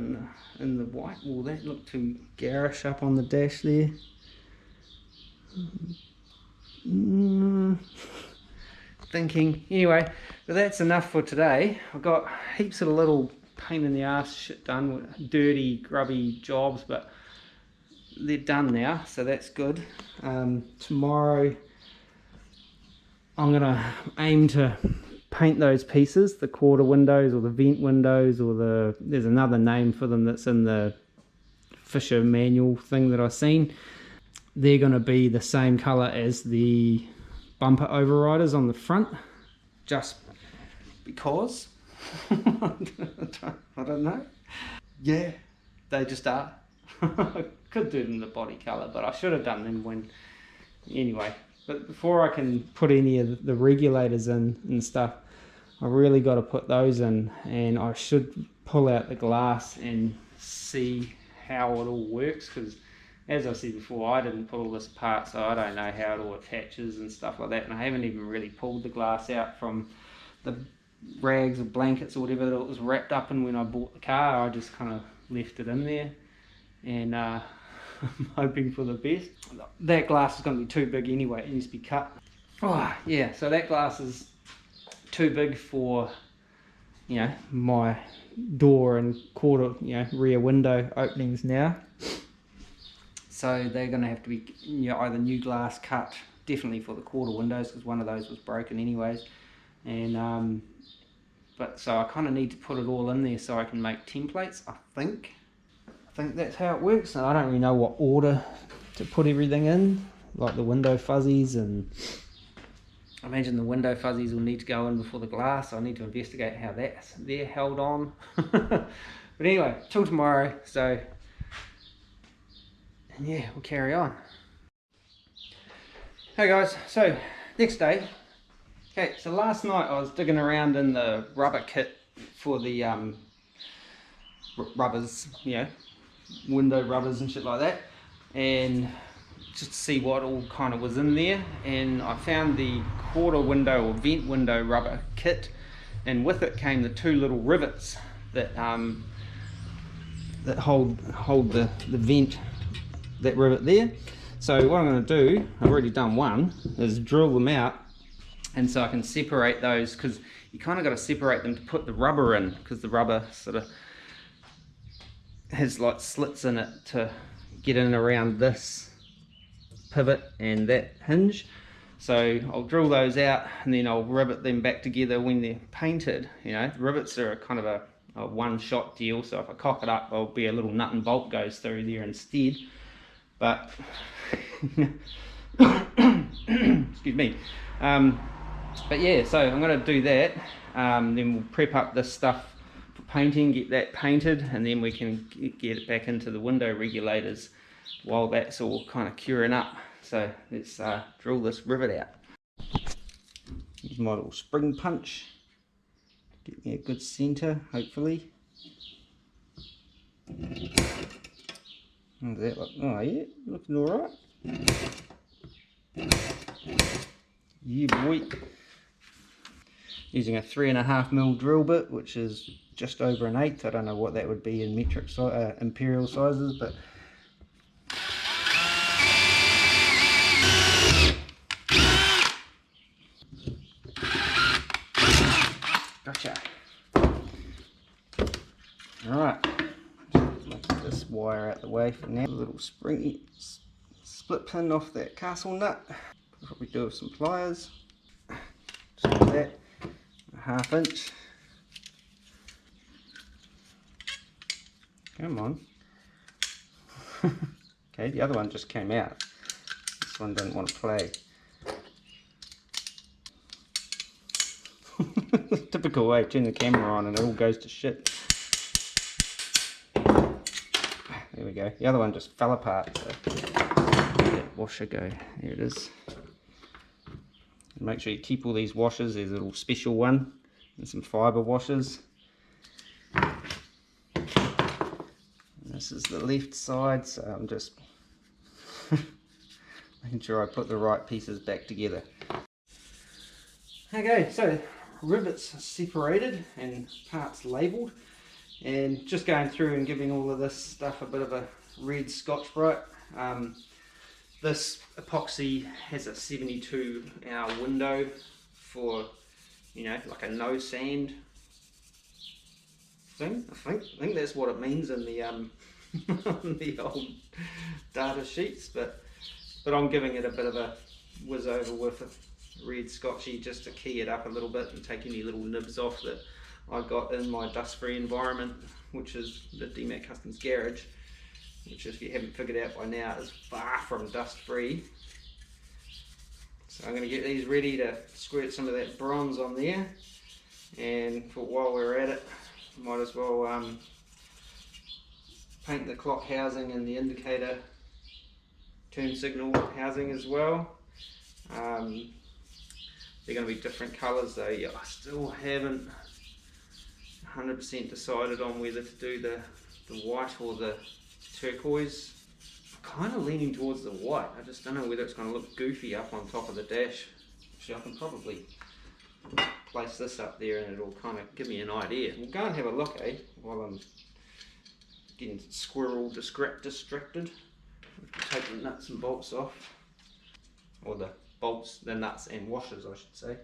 in the white. Will that look too garish up on the dash there? Thinking. Anyway, but that's enough for today. I've got heaps of little pain in the ass shit done with dirty, grubby jobs, but they're done now, so that's good. Tomorrow I'm gonna aim to paint those pieces, the quarter windows or the vent windows, or there's another name for them that's in the Fisher manual thing that I've seen. They're going to be the same color as the bumper overriders on the front, just because. I don't know. Yeah, they just are. I could do it in the body color, but I should have done them when anyway. But before I can put any of the regulators in and stuff, I really got to put those in, and I should pull out the glass and see how it all works, because as I said before, I didn't pull all this apart, so I don't know how it all attaches and stuff like that, and I haven't even really pulled the glass out from the rags or blankets or whatever that it was wrapped up in when I bought the car. I just kind of left it in there, and I'm hoping for the best. That glass is going to be too big anyway, it needs to be cut. Oh yeah, so that glass is too big for, you know, my door and quarter, you know, rear window openings now. So they're going to have to be, you know, either new glass cut, definitely for the quarter windows, because one of those was broken anyways. And but so I kind of need to put it all in there so I can make templates. I think that's how it works. And I don't really know what order to put everything in. like the window fuzzies, and I imagine the window fuzzies will need to go in before the glass. I need to investigate how they're held on. But anyway, till tomorrow, so yeah, we'll carry on. Hey guys, so next day. Okay, so last night I was digging around in the rubber kit for the rubbers, you know, window rubbers and shit like that, and just to see what all kind of was in there. And I found the quarter window or vent window rubber kit, and with it came the two little rivets that that hold the vent, that rivet there. So what I'm going to do, I've already done one, is drill them out, and so I can separate those, because you kind of got to separate them to put the rubber in, because the rubber sort of has like slits in it to get in around this pivot and that hinge. So I'll drill those out, and then I'll rivet them back together when they're painted. You know, the rivets are kind of a one-shot deal, so if I cock it up, there'll be a little nut and bolt goes through there instead. But excuse me. But yeah, so I'm going to do that. Then we'll prep up this stuff for painting, get that painted, and then we can get it back into the window regulators while that's all kind of curing up. So let's drill this rivet out. Use my little spring punch. Get me a good center, hopefully. How's that look? Oh yeah, looking alright. Yeah boy. Using a 3.5mm drill bit, which is just over an 1/8. I don't know what that would be in metric imperial sizes, but gotcha. Alright, make this wire out the way for now. A little springy split pin off that castle nut. Probably do with some pliers. Just like that. 1/2 inch. Come on. Okay, the other one just came out. This one didn't want to play. Typical way, turn the camera on and it all goes to shit. There we go. The other one just fell apart. So let that washer go. There it is. And make sure you keep all these washers. There's a little special one and some fibre washers. And this is the left side, so I'm just making sure I put the right pieces back together. Okay, so rivets separated and parts labelled, and just going through and giving all of this stuff a bit of a red Scotch-Brite. This epoxy has a 72-hour window for, you know, like a no sand thing. I think that's what it means in the the old data sheets, but I'm giving it a bit of a whiz over with a red Scotchy just to key it up a little bit and take any little nibs off that I got in my dust-free environment, which is the DMAC Customs garage, which, if you haven't figured out by now, is far from dust-free. So I'm going to get these ready to squirt some of that bronze on there, and while we're at it, might as well paint the clock housing and the indicator turn signal housing as well. They're going to be different colours though. Yeah, I still haven't 100% decided on whether to do the white or the turquoise. I'm kind of leaning towards the white. I just don't know whether it's going to look goofy up on top of the dash. Actually, I can probably place this up there and it'll kind of give me an idea. We'll go and have a look, while I'm getting squirrel distracted. Take the nuts and bolts off, or the bolts, the nuts and washers I should say.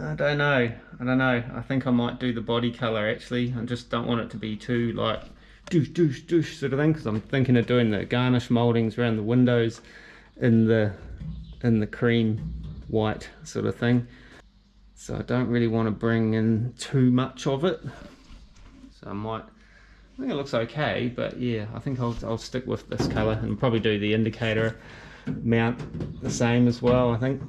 I don't know. I think I might do the body colour actually. I just don't want it to be too like douche sort of thing, because I'm thinking of doing the garnish mouldings around the windows in the cream white sort of thing. So I don't really want to bring in too much of it. So I might I think it looks okay, but yeah, I think I'll stick with this colour and probably do the indicator mount the same as well, I think.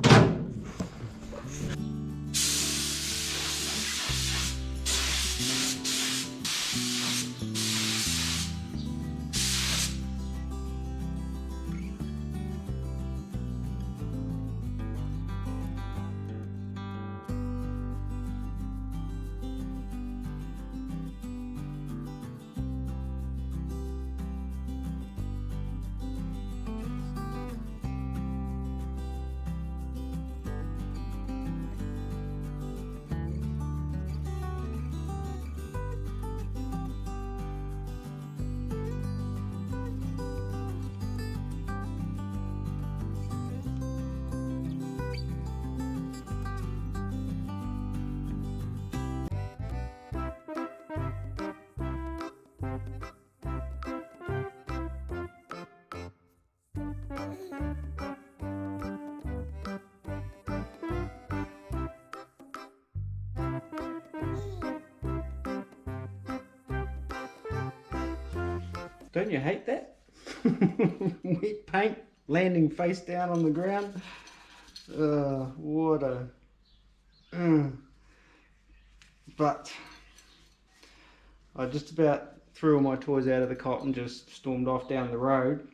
Don't you hate that? Wet paint landing face down on the ground. What a... But I just about threw all my toys out of the cot and just stormed off down the road.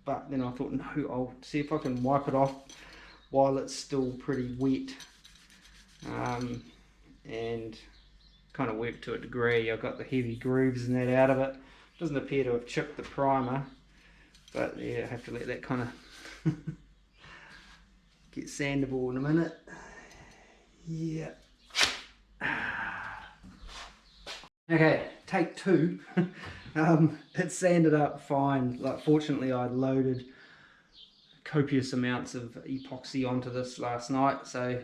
But then I thought, no, I'll see if I can wipe it off while it's still pretty wet. And kind of worked to a degree. I got the heavy grooves and that out of it. Doesn't appear to have chipped the primer, but yeah, I have to let that kind of get sandable in a minute. Yeah. Okay, take two. It sanded up fine. Like, fortunately, I loaded copious amounts of epoxy onto this last night, so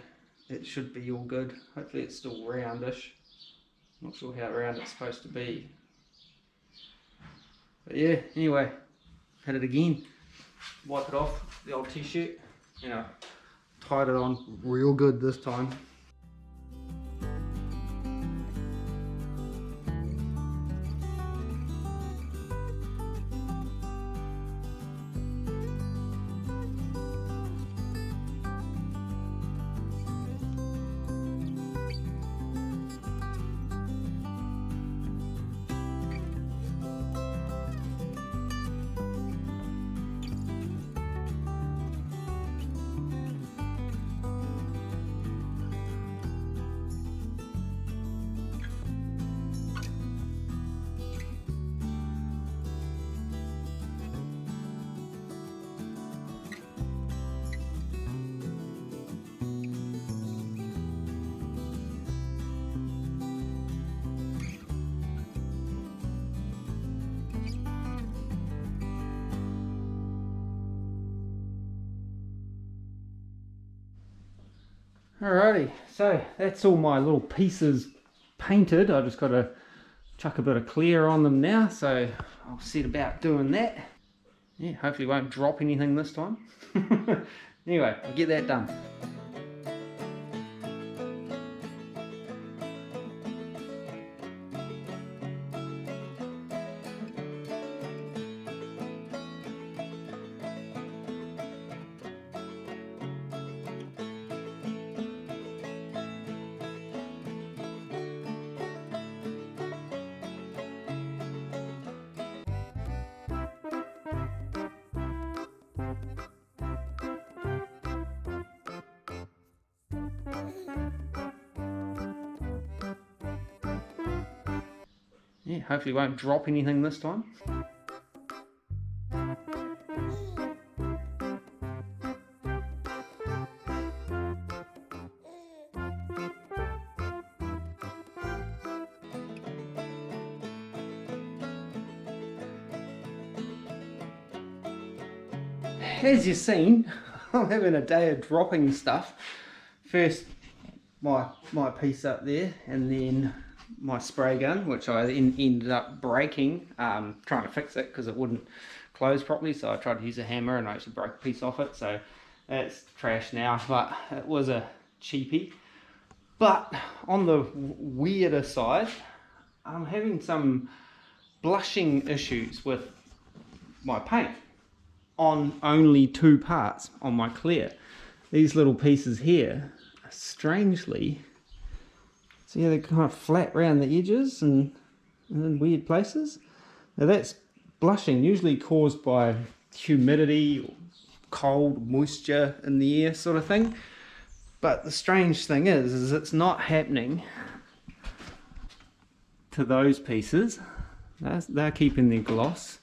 it should be all good. Hopefully it's still roundish. Not sure how round it's supposed to be. But yeah, anyway, hit it again. Wipe it off, the old t-shirt. You know, tied it on real good this time. Alrighty, so that's all my little pieces painted. I just got to chuck a bit of clear on them now, so I'll set about doing that. Yeah, hopefully won't drop anything this time. Anyway, I'll get that done. Yeah, hopefully won't drop anything this time. As you've seen, I'm having a day of dropping stuff. First my piece up there, and then my spray gun, which I then ended up breaking, trying to fix it because it wouldn't close properly, so I tried to use a hammer and I actually broke a piece off it, so it's trash now, but it was a cheapie. But on the weirder side, I'm having some blushing issues with my paint on only 2 parts on my clear. These little pieces here are strangely, see how they're kind of flat around the edges and in weird places. Now that's blushing, usually caused by humidity or cold, moisture in the air sort of thing. But the strange thing is it's not happening to those pieces. They're keeping their gloss,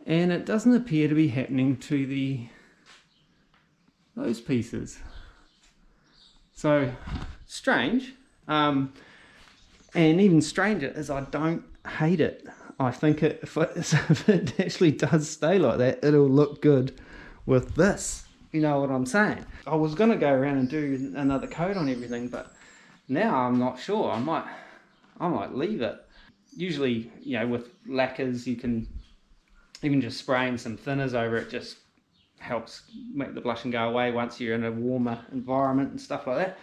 and it doesn't appear to be happening to those pieces. So strange, and even stranger is I don't hate it. I think if it actually does stay like that, it'll look good with this. You know what I'm saying? I was gonna go around and do another coat on everything, but now I'm not sure. I might leave it. Usually, you know, with lacquers, you can even just spraying some thinners over it just helps make the blushing go away once you're in a warmer environment and stuff like that.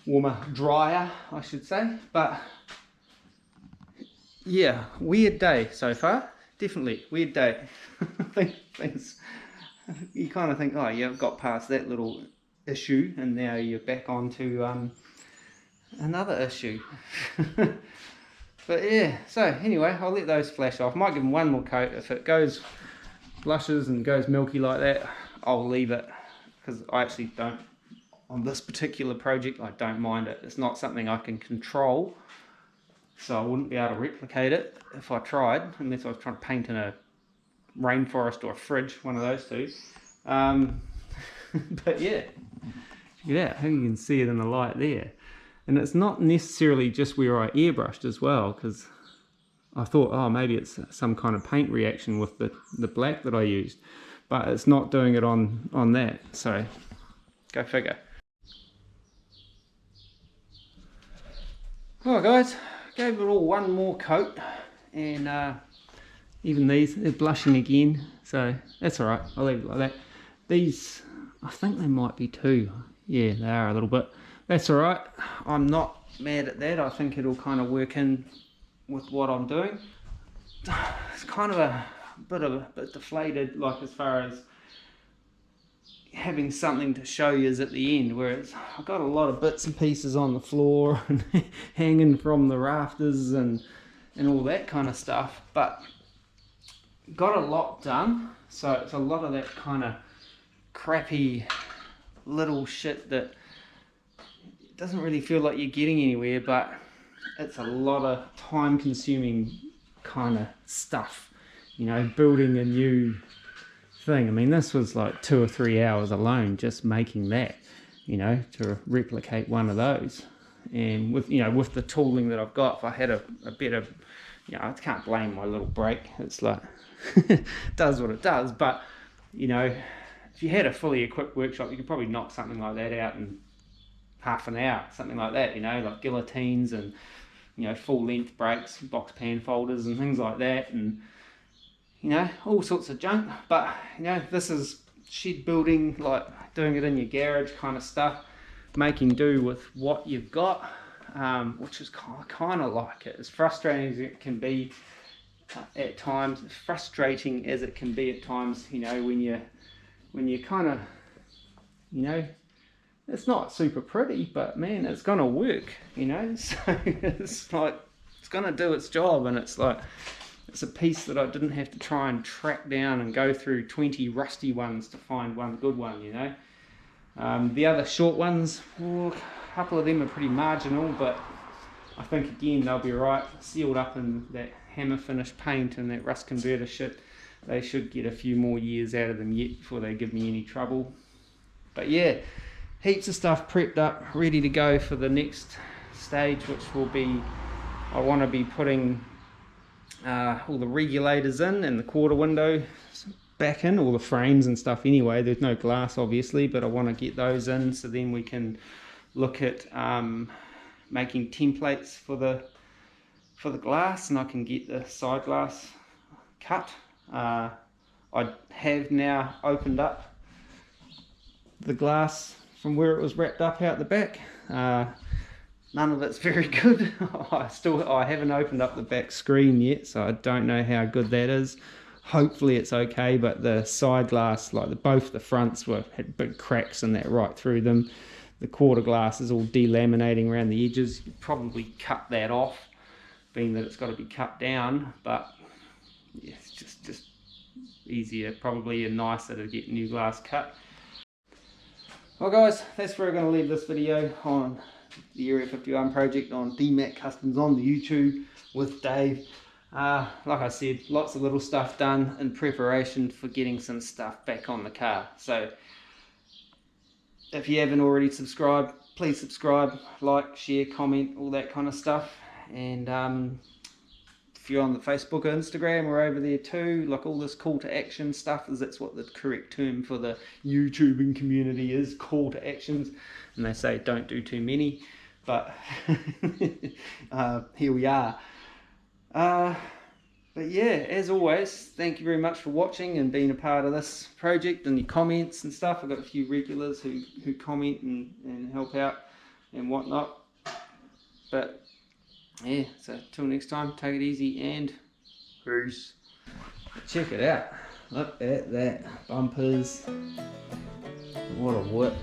Warmer, drier, I should say. But yeah, weird day so far. Definitely weird day. Things. You kind of think, oh, you've got past that little issue, and now you're back on to another issue. But yeah, so anyway, I'll let those flash off. Might give them one more coat. If it goes blushes and goes milky like that, I'll leave it, because I actually don't, on this particular project, I don't mind it. It's not something I can control, so I wouldn't be able to replicate it if I tried, unless I was trying to paint in a rainforest or a fridge, one of those two. But yeah, check it out. I think you can see it in the light there. And it's not necessarily just where I airbrushed as well, because I thought, oh, maybe it's some kind of paint reaction with the black that I used, but it's not doing it on that, so go figure. Alright guys, gave it all one more coat, and even these, they're blushing again, so that's alright, I'll leave it like that. These, I think they might be 2, yeah, they are a little bit. That's alright, I'm not mad at that. I think it'll kind of work in with what I'm doing. It's kind of a bit deflated, like as far as having something to show you at the end, whereas I've got a lot of bits and pieces on the floor and hanging from the rafters and all that kind of stuff, but got a lot done. So it's a lot of that kind of crappy little shit that doesn't really feel like you're getting anywhere, but it's a lot of time consuming kind of stuff, you know, building a new thing. I mean, this was like 2 or 3 hours alone just making that, you know, to replicate one of those. And with, you know, with the tooling that I've got, if I had a better, you know, I can't blame my little brake. It's like it does what it does, but you know, if you had a fully equipped workshop, you could probably knock something like that out in half an hour, something like that, you know, like guillotines and, you know, full length brakes, box pan folders and things like that, and you know, all sorts of junk. But you know, this is shed building, like doing it in your garage kind of stuff, making do with what you've got, which is kind of like it. As frustrating as it can be at times, you know, when you kind of, you know, it's not super pretty, but man, it's gonna work, you know. So it's like, it's gonna do its job, and it's like, it's a piece that I didn't have to try and track down and go through 20 rusty ones to find one good one, you know. The other short ones, well, a couple of them are pretty marginal, but I think again they'll be right, sealed up in that hammer finish paint and that rust converter shit. They should get a few more years out of them yet before they give me any trouble. But yeah, heaps of stuff prepped up, ready to go for the next stage, which will be, I want to be putting all the regulators in and the quarter window back in, all the frames and stuff anyway. There's no glass obviously, but I want to get those in, so then we can look at making templates for the glass, and I can get the side glass cut. I have now opened up the glass from where it was wrapped up out the back. none of it's very good. I haven't opened up the back screen yet, so I don't know how good that is. Hopefully it's okay, but the side glass, like both the fronts had big cracks in that right through them. The quarter glass is all delaminating around the edges. You'd probably cut that off, being that it's got to be cut down, but yeah, it's just easier probably and nicer to get new glass cut. Well guys, that's where we're going to leave this video on the Area 51 project on DMAC Customs on the YouTube with Dave. Like I said, lots of little stuff done in preparation for getting some stuff back on the car. So if you haven't already subscribed, please subscribe, like, share, comment, all that kind of stuff. And if you're on the Facebook or Instagram, we're over there too. Like all this call to action stuff, that's what the correct term for the YouTubing community is, call to actions. And they say don't do too many, but here we are. But yeah, as always, thank you very much for watching and being a part of this project and your comments and stuff. I've got a few regulars who comment and help out and whatnot. But yeah, so till next time, take it easy and peace. Check it out. Look at that. Bumpers. What a whip.